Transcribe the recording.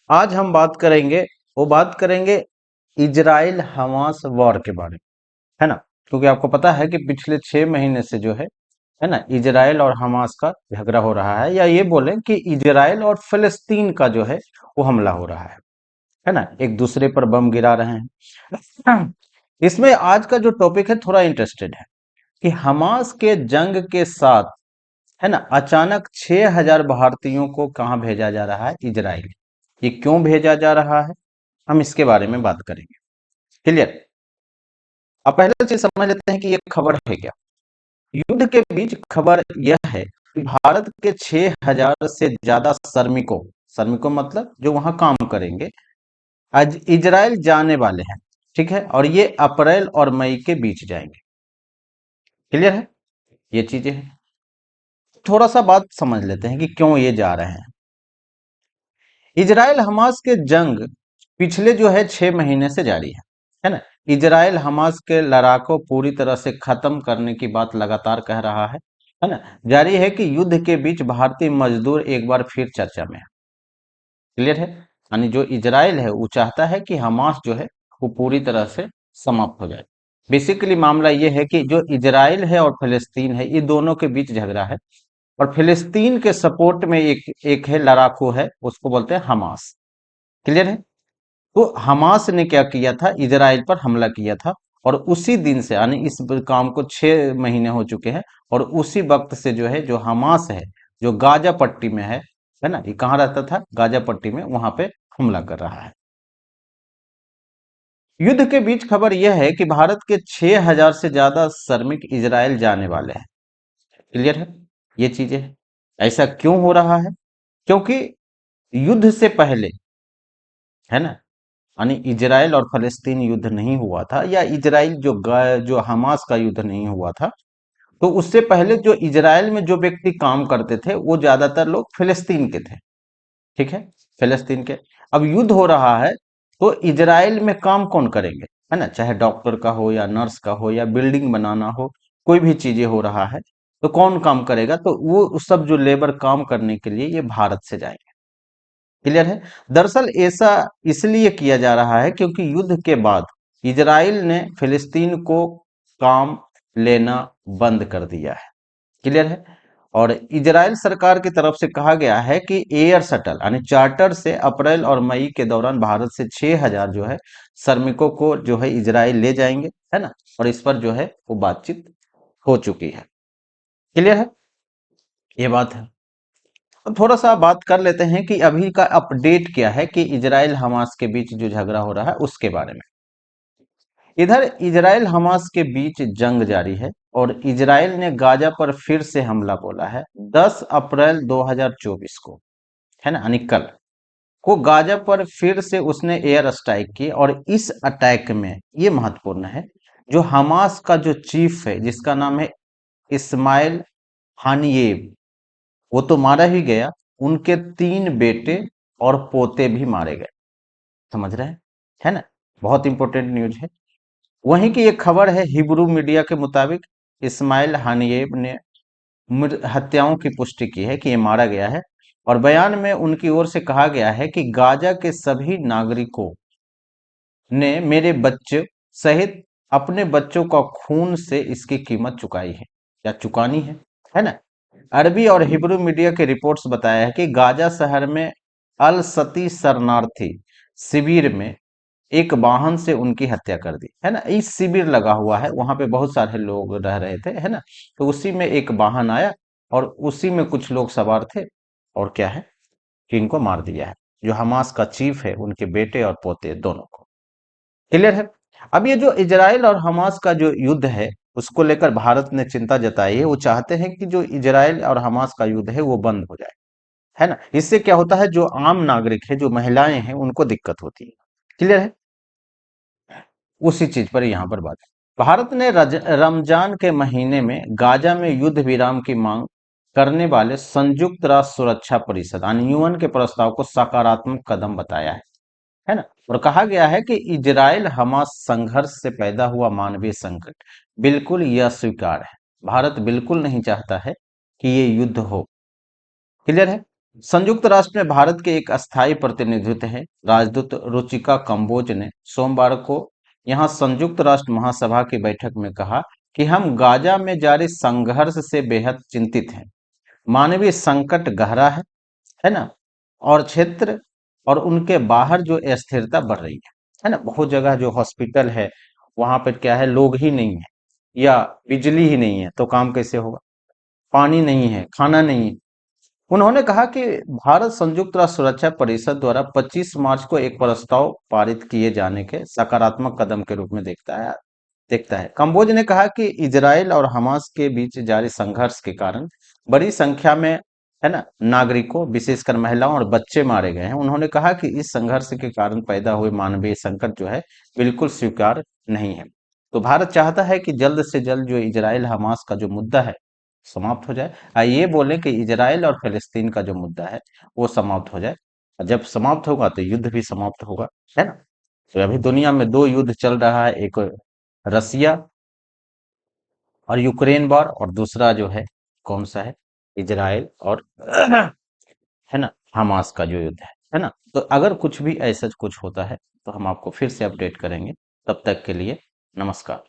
आज हम बात करेंगे इजराइल हमास वॉर के बारे में, है ना। क्योंकि आपको पता है कि पिछले 6 महीने से जो है ना, इजराइल और हमास का झगड़ा हो रहा है, या ये बोलें कि इजराइल और फिलिस्तीन का जो है वो हमला हो रहा है ना, एक दूसरे पर बम गिरा रहे हैं। इसमें आज का जो टॉपिक है थोड़ा इंटरेस्टेड है कि हमास के जंग के साथ, है ना, अचानक 6,000 भारतीयों को कहाँ भेजा जा रहा है? इजराइल। ये क्यों भेजा जा रहा है, हम इसके बारे में बात करेंगे। क्लियर। अब पहले चीज समझ लेते हैं कि ये खबर है क्या। युद्ध के बीच खबर यह है कि भारत के 6,000 से ज्यादा श्रमिकों, श्रमिकों मतलब जो वहां काम करेंगे, आज इजराइल जाने वाले हैं। ठीक है, और ये अप्रैल और मई के बीच जाएंगे। क्लियर है, ये चीजें हैं। थोड़ा सा बात समझ लेते हैं कि क्यों ये जा रहे हैं। इजराइल हमास के जंग पिछले जो है 6 महीने से जारी है ना। इजराइल हमास के लड़ाई को पूरी तरह से खत्म करने की बात लगातार कह रहा है ना। जारी है कि युद्ध के बीच भारतीय मजदूर एक बार फिर चर्चा में है। क्लियर है, यानी जो इजराइल है वो चाहता है कि हमास जो है वो पूरी तरह से समाप्त हो जाए। बेसिकली मामला ये है कि जो इजराइल है और फिलिस्तीन है, ये दोनों के बीच झगड़ा है। और फिलिस्तीन के सपोर्ट में एक एक है, लड़ाकू है, उसको बोलते हैं हमास। क्लियर है। तो हमास ने क्या किया था, इजराइल पर हमला किया था। और उसी दिन से, यानी इस काम को 6 महीने हो चुके हैं, और उसी वक्त से जो है, जो हमास है, जो गाजा पट्टी में है ना, ये कहाँ रहता था? गाजा पट्टी में, वहां पे हमला कर रहा है। युद्ध के बीच खबर यह है कि भारत के 6,000 से ज्यादा श्रमिक इजराइल जाने वाले हैं। क्लियर है, ये चीजें हैं। ऐसा क्यों हो रहा है? क्योंकि युद्ध से पहले, है ना, यानी इजराइल और फलस्तीन युद्ध नहीं हुआ था, या इजराइल जो हमास का युद्ध नहीं हुआ था, तो उससे पहले जो इजराइल में जो व्यक्ति काम करते थे वो ज्यादातर लोग फिलिस्तीन के थे। ठीक है, फिलिस्तीन के। अब युद्ध हो रहा है, तो इजराइल में काम कौन करेंगे? है ना, चाहे डॉक्टर का हो या नर्स का हो या बिल्डिंग बनाना हो, कोई भी चीजें हो रहा है, तो कौन काम करेगा? तो वो सब जो लेबर काम करने के लिए ये भारत से जाएंगे। क्लियर है। दरअसल ऐसा इसलिए किया जा रहा है क्योंकि युद्ध के बाद इजराइल ने फिलिस्तीन को काम लेना बंद कर दिया है। क्लियर है। और इजराइल सरकार की तरफ से कहा गया है कि एयर शटल यानी चार्टर से अप्रैल और मई के दौरान भारत से 6,000 जो है श्रमिकों को जो है इजराइल ले जाएंगे, है ना। और इस पर जो है वो बातचीत हो चुकी है। क्लियर है, ये बात है। अब थोड़ा सा बात कर लेते हैं कि अभी का अपडेट क्या है कि इजराइल हमास के बीच जो झगड़ा हो रहा है उसके बारे में। इधर इजराइल हमास के बीच जंग जारी है, और इजराइल ने गाजा पर फिर से हमला बोला है 10 अप्रैल 2024 को, है ना, यानी कल को गाजा पर फिर से उसने एयर स्ट्राइक की। और इस अटैक में ये महत्वपूर्ण है, जो हमास का जो चीफ है जिसका नाम है इस्माइल हानियेव, वो तो मारा ही गया, उनके 3 बेटे और पोते भी मारे गए। समझ रहे हैं, है ना। बहुत इंपॉर्टेंट न्यूज है। वहीं की एक खबर है, हिब्रू मीडिया के मुताबिक इस्माइल हानियेव ने हत्याओं की पुष्टि की है कि ये मारा गया है। और बयान में उनकी ओर से कहा गया है कि गाजा के सभी नागरिकों ने मेरे बच्चे सहित अपने बच्चों का खून से इसकी कीमत चुकाई है या चुकानी है ना। अरबी और हिब्रू मीडिया के रिपोर्ट्स बताया है कि गाजा शहर में अल सती शरणार्थी शिविर में एक वाहन से उनकी हत्या कर दी, है ना। इस शिविर लगा हुआ है, वहां पे बहुत सारे लोग रह रहे थे, है ना। तो उसी में एक वाहन आया, और उसी में कुछ लोग सवार थे, और क्या है कि इनको मार दिया है, जो हमास का चीफ है, उनके बेटे और पोते दोनों को। क्लियर है। अब ये जो इजराइल और हमास का जो युद्ध है, उसको लेकर भारत ने चिंता जताई है। वो चाहते हैं कि जो इजराइल और हमास का युद्ध है वो बंद हो जाए, है ना। इससे क्या होता है, जो आम नागरिक है, जो महिलाएं हैं, उनको दिक्कत होती है। क्लियर है, उसी चीज पर यहाँ पर बात है। भारत ने रमजान के महीने में गाजा में युद्ध विराम की मांग करने वाले संयुक्त राष्ट्र सुरक्षा परिषद यानी यूएन के प्रस्ताव को सकारात्मक कदम बताया है ना। और कहा गया है कि इजराइल हमास संघर्ष से पैदा हुआ मानवीय संकट बिल्कुल यह स्वीकार है। भारत बिल्कुल नहीं चाहता है कि ये युद्ध हो। क्लियर है। संयुक्त राष्ट्र में भारत के एक अस्थायी प्रतिनिधित्व है, राजदूत रुचिका कंबोज ने सोमवार को यहां संयुक्त राष्ट्र महासभा की बैठक में कहा कि हम गाजा में जारी संघर्ष से बेहद चिंतित हैं। मानवीय संकट गहरा है ना? और क्षेत्र और उनके बाहर जो अस्थिरता बढ़ रही है ना? बहुत जगह जो हॉस्पिटल है, वहां पर क्या है, लोग ही नहीं है या बिजली ही नहीं है, तो काम कैसे होगा? पानी नहीं है, खाना नहीं है। उन्होंने कहा कि भारत संयुक्त राष्ट्र सुरक्षा परिषद द्वारा 25 मार्च को एक प्रस्ताव पारित किए जाने के सकारात्मक कदम के रूप में देखता है। कंबोज ने कहा कि इजराइल और हमास के बीच जारी संघर्ष के कारण बड़ी संख्या में, है ना, नागरिकों, विशेषकर महिलाओं और बच्चे मारे गए हैं। उन्होंने कहा कि इस संघर्ष के कारण पैदा हुए मानवीय संकट जो है बिल्कुल स्वीकार नहीं है। तो भारत चाहता है कि जल्द से जल्द जो इजराइल हमास का जो मुद्दा है समाप्त हो जाए। ये बोलें कि इजराइल और फिलिस्तीन का जो मुद्दा है वो समाप्त हो जाए। और जब समाप्त होगा तो युद्ध भी समाप्त होगा, है ना? तो अभी दुनिया में दो युद्ध चल रहा है, एक रसिया और यूक्रेन वॉर, और दूसरा जो है कौन सा है, इजराइल और है ना, हमास का जो युद्ध है ना? तो अगर कुछ भी ऐसा कुछ होता है तो हम आपको फिर से अपडेट करेंगे। तब तक के लिए नमस्कार।